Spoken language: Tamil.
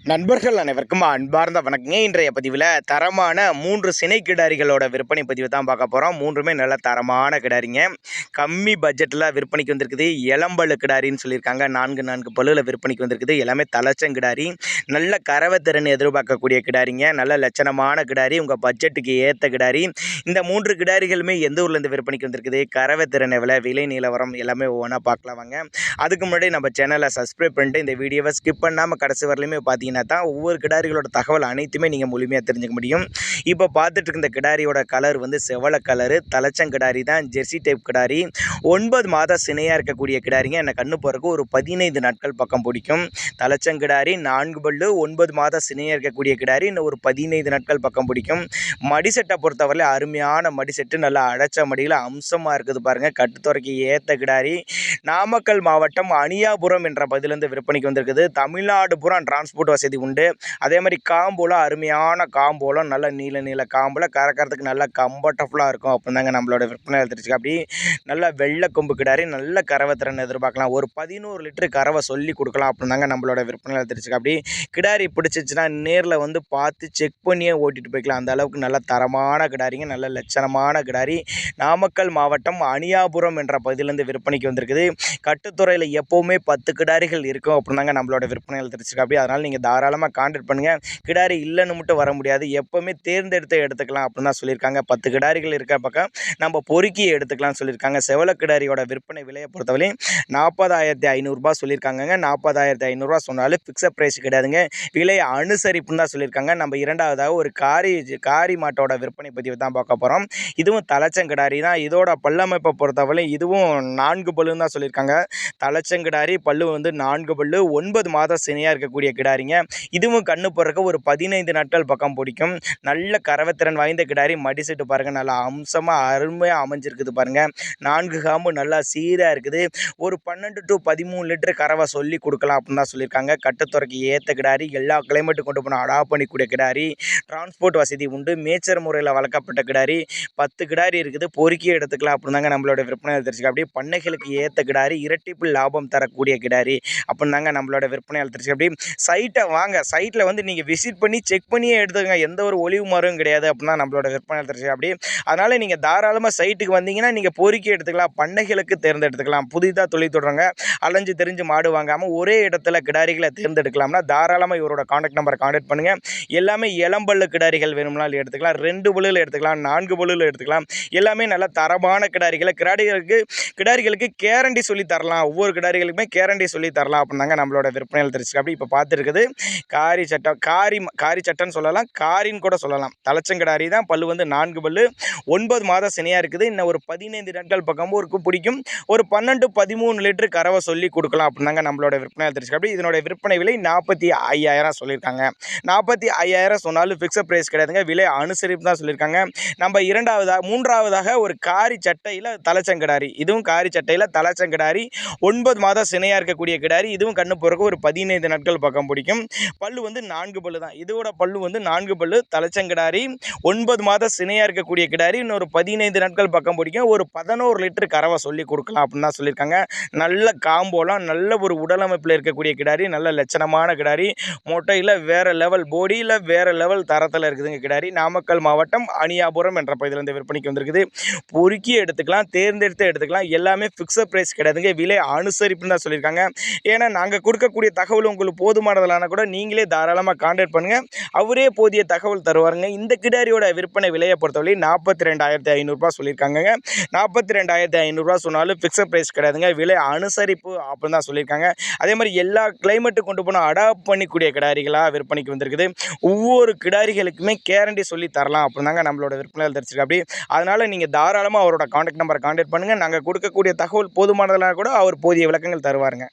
நண்பர்கள் அனைவருக்கும் அன்பார்ந்த வணக்கங்க. இன்றைய பதிவில் தரமான 3 சினை கிடாரிகளோட விற்பனை பதிவு தான் பார்க்க போகிறோம். 3மே நல்ல தரமான கிடாரிங்க. கம்மி பட்ஜெட்டில் விற்பனைக்கு வந்திருக்குது. இளம்பல்லு கிடாரின்னு சொல்லியிருக்காங்க. 4 பல்லுல விற்பனைக்கு வந்திருக்குது. எல்லாமே தலைச்சங்கிடாரி. நல்ல கறவை திறன் எதிர்பார்க்கக்கூடிய கிடாரிங்க. நல்ல லட்சணமான கிடாரி. உங்கள் பட்ஜெட்டுக்கு ஏற்ற கிடாரி. இந்த 3 கிடாரிகளுமே எந்த ஊர்லேருந்து விற்பனைக்கு வந்திருக்குது, கறவை திறன் எவ்வளோ, விலை நிலவரம் எல்லாமே ஒவ்வொன்றா பார்க்கலாம் வாங்க. அதுக்கு முன்னாடி நம்ம சேனலை சப்ஸ்கிரைப் பண்ணிட்டு இந்த வீடியோவை ஸ்கிப் பண்ணாமல் கடைசி வரலையுமே பார்த்தீங்கன்னா தான் ஒவ்வொரு கிடாரிகளோட தகவல் அனைத்துமே நீங்கள் முழுமையாக தெரிஞ்சுக்க முடியும். இப்போ பார்த்துட்டு இருக்க இந்த கிடாரியோட கலர் வந்து செவலை கலரு, தலைச்சங்கிடாரி தான், ஜெர்சி டைப் கிடாரி. 9 மாத சினையாக இருக்கக்கூடிய கிடாரிங்க. என்ன கண்ணு போகிறக்கு ஒரு 15 நாட்கள் பக்கம் பிடிக்கும். தலைச்சங்கிடாரி 4 பல்லு, 9 மாத சினையாக இருக்கக்கூடிய கிடாரி. இன்னும் ஒரு 15 நாட்கள் பக்கம் பிடிக்கும். மடிசெட்டை பொறுத்தவரை அருமையான மடிசெட்டு, நல்லா அடைச்ச மடியில் அம்சமாக இருக்குது பாருங்கள். கட்டுத்துறைக்கு ஏற்ற கிடாரி. நாமக்கல் மாவட்டம் அணியாபுரம் என்ற பகுதியிலேருந்து விற்பனைக்கு வந்திருக்குது. தமிழ்நாடு பூரா டிரான்ஸ்போர்ட் வசதி உண்டு. அதே மாதிரி காம்போலம் அருமையான காம்போலம், நல்ல நீல காம்பில் கறக்கிறதுக்கு நல்லா கம்ஃபர்டபுளாக இருக்கும். அப்போ தாங்க நம்மளோட விற்பனை எடுத்துருச்சு. அப்படி நல்லா வெள்ளை கொம்பு கிடாரி, நல்ல கறவை திறன் எதிர்பார்க்கலாம். ஒரு 11 லிட்டரு கறவை சொல்லி கொடுக்கலாம். அப்படி தாங்க நம்மளோட விற்பனை எடுத்துருச்சு. அப்படி கிடாரி பிடிச்சிச்சுன்னா நேரில் வந்து பார்த்து செக் பண்ணியே ஓட்டிகிட்டு போய்க்கலாம். அந்த அளவுக்கு நல்ல தரமான கிடாரிங்க, நல்ல லட்சணமான கிடாரி. நாமக்கல் மாவட்டம் அணியாபுரம் என்ற பகுதியிலேருந்து விற்பனைக்கு வந்திருக்குது. கட்டுத்துறையில் எப்போவுமே 10 கிடாரிகள் இருக்கும். அப்படின்னாங்க நம்மளோட விற்பனை எடுத்துருச்சு. அப்படி அதனால் நீங்கள் தாராளமாக கான்டாக்ட் பண்ணுங்கள். கிடாரி இல்லைன்னு மட்டும் வர முடியாது, எப்போவுமே தேர்ந்தெடுத்து எடுத்துக்கலாம் அப்படின்னு தான் சொல்லியிருக்காங்க. 10 கிடாரிகள் இருக்க பக்கம் நம்ம பொறுக்கி எடுத்துக்கலாம்னு சொல்லியிருக்காங்க. செவல கிடாரியோட விற்பனை விலையை பொறுத்தவரையும் 40,500 சொல்லியிருக்காங்க. 40,500 சொன்னாலும் ஃபிக்ஸட் ப்ரைஸ் கிடையாதுங்க, விலை அனுசரிப்புன்னு தான் சொல்லியிருக்காங்க. நம்ம இரண்டாவதாக ஒரு காரி மாட்டோட விற்பனை பதிவு தான் பார்க்க போகிறோம். இதுவும் தலைச்சங்கிடாரி தான். இதோட பல்லமைப்பை பொறுத்தவரையும் இதுவும் 4 பல்லுன்னு தான் சொல்லியிருக்காங்க. தலைச்சங்கிடாரி பல்லு வந்து 4 பல்லு, 9 மாத சினையாக இருக்கக்கூடிய கிடாரிங்க. இதுவும் கண்ணு போடுறக்கு ஒரு 15 நாட்கள் பக்கம் பிடிக்கும். நல்ல கறவைத்திறன் வாய்ந்த கிடாரி. மடிசெட்டு பாருங்கள், நல்லா அம்சமாக அருமையாக அமைஞ்சிருக்குது பாருங்கள். 4 காம்பு நல்லா சீராக இருக்குது. ஒரு 12 to 13 லிட்டரு கறவை சொல்லி கொடுக்கலாம் அப்படின்னு தான் சொல்லியிருக்காங்க. கட்டுத்துறைக்கு ஏற்ற கிடாரி. எல்லா கிளைமேட்டு கொண்டு போனால் அடாப்ட் பண்ணிக்கூடிய கிடாரி. டிரான்ஸ்போர்ட் வசதி உண்டு. மேய்ச்சல் முறையில் வளர்க்கப்பட்ட கிடாரி. 10 கிடாரி இருக்குது, பொறுக்கி எடுத்துக்கலாம் அப்படின்னு தாங்க நம்மளோட விற்பனை எடுத்துருச்சு. அப்படியே பண்ணைகளுக்கு ஏற்ற கிடாரி, இரட்டிப்பு லாபம் தரக்கூடிய கிடாரி அப்படின்னு தாங்க நம்மளோட விற்பனை எடுத்துருச்சு. அப்படி சைட்டை வாங்க, சைட்டில் வந்து நீங்கள் விசிட் பண்ணி செக் பண்ணியே எடுத்துக்கங்க. எந்த ஒரு ஒளிவு மரம் கிடையாது அப்படின்னா நம்மளோட விற்பனை எடுத்துருச்சு. அப்படி அதனால் நீங்கள் தாராளமாக சைட்டுக்கு வந்தீங்கன்னா நீங்கள் பொறுக்கி எடுத்துக்கலாம். பண்ணைகளுக்கு தேர்ந்தெடுத்துக்கலாம். புதிதாக தொழில் தொடங்க அலைஞ்சு தெரிஞ்சு மாடு வாங்காமல் ஒரே இடத்துல கிடாரிகளை தேர்ந்தெடுக்கலாம்னா தாராளமாக இவரோட கான்டாக்ட் நம்பரை கான்டாக்ட் பண்ணுங்கள். எல்லாமே இளம்பல்லு கிடாரிகள் வேணும்னாலும் எடுத்துக்கலாம். 2 பல்லுல எடுத்துக்கலாம், 4 பல்லுல எடுத்துக்கலாம். எல்லாமே நல்ல தரமான கிடாரிகளை. கிடாரிகளுக்கு கேரண்டி சொல்லி தரலாம். ஒவ்வொரு கிடாரிகளுக்குமே கேரண்டி சொல்லி தரலாம் அப்படின்னாங்க நம்மளோட விற்பனை தெரிஞ்சுக்க. அப்படி இப்போ பார்த்துருக்குது காரி சட்டைன்னு சொல்லலாம், காரின்னு கூட சொல்லலாம். தலைச்சங்கிடாரி தான். பல்லு வந்து 4 பல்லு, 9 மாத சினையாக இருக்குது. இன்னும் ஒரு 15 நாட்கள் பக்கமும் இருக்கும் பிடிக்கும். ஒரு 12 13 லிட்டரு கறவை சொல்லி கொடுக்கலாம் அப்படின்னாங்க நம்மளோட விற்பனை தெரிஞ்சுக்க. அப்படி இதனோட விற்பனை விலை 45,000 சொல்லியிருக்காங்க. 45,000 சொன்னாலும் ஃபிக்ஸட் ப்ரைஸ் கிடையாதுங்க, விலை அனுசரிப்பு தான் சொல்லியிருக்காங்க. நம்ம மூன்றாவதாக ஒரு காரி சட்டையில் தலைச்சங்கிடாரி. இதுவும் காரி சட்டையில் தலைச்சங்கிடாரி. 9 மாத சினையாக இருக்கக்கூடிய கிடாரி. இதுவும் கண்ணு போகிறக்கு ஒரு 15 நாட்கள் பக்கம் பிடிக்கும். பல்லு வந்து 4 பல்லு தான். இதோட பல்லு வந்து 4 பல்லு, தலைச்சங்கிடாரி. 9 மாத சினையாக இருக்கக்கூடிய கிடாரி. இன்னொரு 15 நாட்கள் பக்கம் பிடிக்கும். ஒரு 11 லிட்டரு கறவை சொல்லி கொடுக்கலாம் அப்படின்னு தான் சொல்லியிருக்காங்க. நல்ல காம்போலாம், நல்ல ஒரு உடலமைப்பில் இருக்கக்கூடிய கிடாரி. நல்ல லட்சணமான கிடாரி. மொட்டையில் வேறு லெவல், போடியில் வேறு லெவல் தரத்தில் இருக்குதுங்க கிடாரி. நாமக்கல் மாவட்டம் அணியாபுரம் என்ற பகுதியிலிருந்து விற்பனைக்கு வந்திருக்குது. பொறுக்கி எடுத்துக்கலாம், தேர்ந்தெடுத்து எடுத்துக்கலாம். எல்லாமே ஃபிக்ஸட் ப்ரைஸ் கிடையாதுங்க, விலை அனுசரிப்புன்னு தான் சொல்லியிருக்காங்க. ஏன்னா நாங்கள் கொடுக்கக்கூடிய தகவல் உங்களுக்கு போதுமானதலான கூட நீங்களே தாராளமாக கான்டாக்ட் பண்ணுங்கள், அவரே போதிய தகவல் தருவாருங்க. இந்த கிடாரியோட விற்பனை விலையை பொறுத்தவரை 42,500 சொல்லியிருக்காங்க. 42,500 சொன்னாலும் ஃபிக்ஸட் ப்ரைஸ் கிடையாதுங்க, விலை அனுசரிப்பு அப்படின்னு தான் சொல்லியிருக்காங்க. அதே மாதிரி எல்லா கிளைமேட்டு கொண்டு போனால் அடாப்ட் பண்ணிக்கூடிய கிடாரிகளாக விற்பனைக்கு வந்திருக்குது. ஒவ்வொரு கிடாரிகளுக்குமே கேரண்டி சொல்லி தரலாம் அப்படின்னாங்க நம்மளோட விற்பனை தெரிஞ்சிருக்கு. அப்படி அதனால் நீங்கள் தாராளமாக அவரோட கான்டாக்ட் நம்பரை கான்டாக்ட் பண்ணுங்கள். நாங்கள் கொடுக்கக்கூடிய தகவல் போதுமானதெல்லாம் கூட அவர் போதிய விளக்கங்கள் தருவாருங்க.